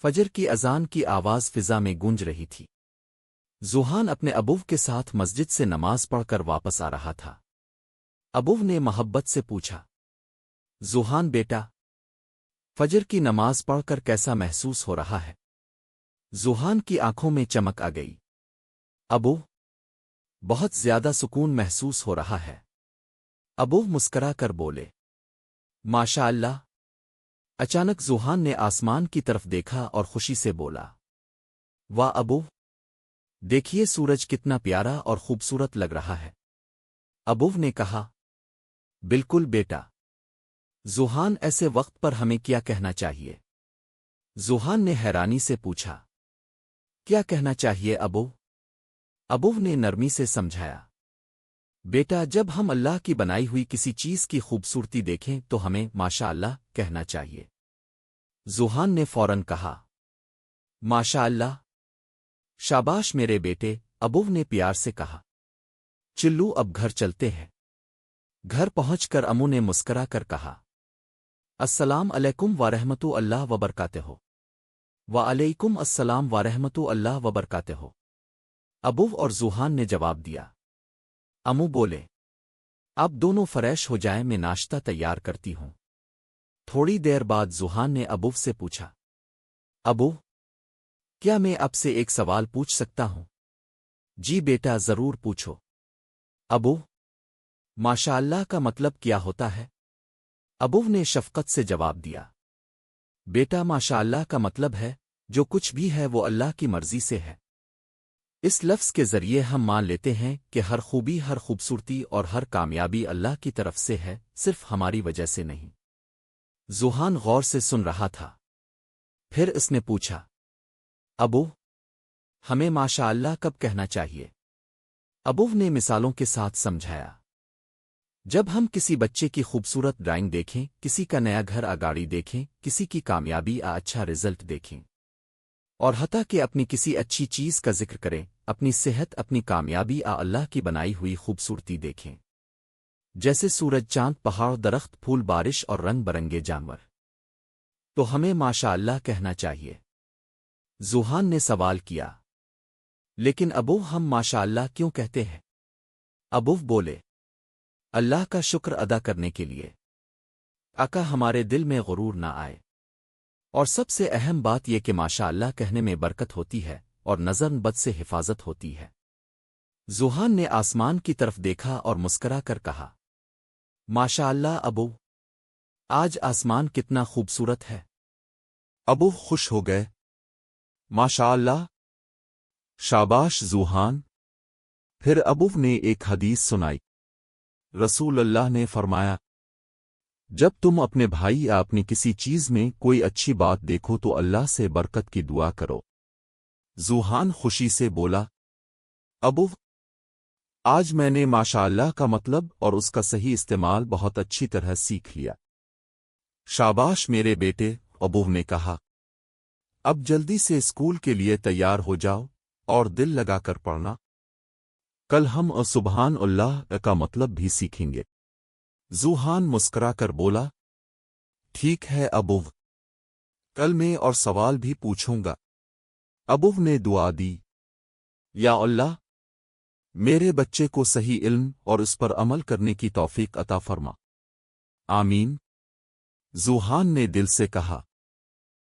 فجر کی اذان کی آواز فضا میں گونج رہی تھی۔ ذوحان اپنے ابو کے ساتھ مسجد سے نماز پڑھ کر واپس آ رہا تھا۔ ابو نے محبت سے پوچھا، ذوحان بیٹا، فجر کی نماز پڑھ کر کیسا محسوس ہو رہا ہے؟ ذوحان کی آنکھوں میں چمک آ گئی۔ ابو، بہت زیادہ سکون محسوس ہو رہا ہے۔ ابو مسکرا کر بولے، ماشاء اللہ۔ اچانک ذوحان نے آسمان کی طرف دیکھا اور خوشی سے بولا، واہ ابو، دیکھیے سورج کتنا پیارا اور خوبصورت لگ رہا ہے۔ ابو نے کہا، بالکل بیٹا۔ ذوحان، ایسے وقت پر ہمیں کیا کہنا چاہیے؟ ذوحان نے حیرانی سے پوچھا، کیا کہنا چاہیے ابو؟ ابو نے نرمی سے سمجھایا، بیٹا، جب ہم اللہ کی بنائی ہوئی کسی چیز کی خوبصورتی دیکھیں تو ہمیں ماشاء اللہ کہنا چاہیے۔ ذوحان نے فوراً کہا، ماشاء اللہ، شاباش میرے بیٹے۔ ابو نے پیار سے کہا، چلو اب گھر چلتے ہیں۔ گھر پہنچ کر امو نے مسکرا کر کہا، السلام علیکم ورحمۃ اللہ وبرکاتہ۔ وعلیکم السلام ورحمۃ اللہ وبرکاتہ۔ ابو اور ذوحان نے جواب دیا۔ امو بولے، اب دونوں فریش ہو جائیں، میں ناشتہ تیار کرتی ہوں۔ تھوڑی دیر بعد ذوحان نے ابو سے پوچھا، ابو، کیا میں اب سے ایک سوال پوچھ سکتا ہوں؟ جی بیٹا، ضرور پوچھو۔ ابو، ماشاء اللہ کا مطلب کیا ہوتا ہے؟ ابو نے شفقت سے جواب دیا، بیٹا، ماشاء اللہ کا مطلب ہے جو کچھ بھی ہے وہ اللہ کی مرضی سے ہے۔ اس لفظ کے ذریعے ہم مان لیتے ہیں کہ ہر خوبی، ہر خوبصورتی اور ہر کامیابی اللہ کی طرف سے ہے، صرف ہماری وجہ سے نہیں۔ ذوحان غور سے سن رہا تھا۔ پھر اس نے پوچھا، ابو، ہمیں ماشاء اللہ کب کہنا چاہیے؟ ابو نے مثالوں کے ساتھ سمجھایا، جب ہم کسی بچے کی خوبصورت ڈرائنگ دیکھیں، کسی کا نیا گھر گاڑی دیکھیں، کسی کی کامیابی اچھا رزلٹ دیکھیں، اور حتیٰ کہ اپنی کسی اچھی چیز کا ذکر کریں، اپنی صحت، اپنی کامیابی اللہ کی بنائی ہوئی خوبصورتی دیکھیں، جیسے سورج، چاند، پہاڑ، درخت، پھول، بارش اور رنگ برنگے جانور، تو ہمیں ماشاء اللہ کہنا چاہیے۔ ذوحان نے سوال کیا، لیکن ابو، ہم ماشاء اللہ کیوں کہتے ہیں؟ ابو بولے، اللہ کا شکر ادا کرنے کے لیے، تاکہ ہمارے دل میں غرور نہ آئے، اور سب سے اہم بات یہ کہ ماشاء اللہ کہنے میں برکت ہوتی ہے اور نظر بد سے حفاظت ہوتی ہے۔ ذوحان نے آسمان کی طرف دیکھا اور مسکرا کر کہا، ماشاء اللہ ابو، آج آسمان کتنا خوبصورت ہے۔ ابو خوش ہو گئے، ماشاء اللہ، شاباش ذوحان۔ پھر ابو نے ایک حدیث سنائی۔ رسول اللہ نے فرمایا، جب تم اپنے بھائی یا اپنی کسی چیز میں کوئی اچھی بات دیکھو تو اللہ سے برکت کی دعا کرو۔ ذوحان خوشی سے بولا، ابو، آج میں نے ماشاء اللہ کا مطلب اور اس کا صحیح استعمال بہت اچھی طرح سیکھ لیا۔ شاباش میرے بیٹے۔ ابو نے کہا، اب جلدی سے اسکول کے لیے تیار ہو جاؤ اور دل لگا کر پڑھنا، کل ہم سبحان اللہ کا مطلب بھی سیکھیں گے۔ ذوحان مسکرا کر بولا، ٹھیک ہے ابو، کل میں اور سوال بھی پوچھوں گا۔ ابو نے دعا دی، یا اللہ، میرے بچے کو صحیح علم اور اس پر عمل کرنے کی توفیق عطا فرما۔ آمین۔ ذوحان نے دل سے کہا۔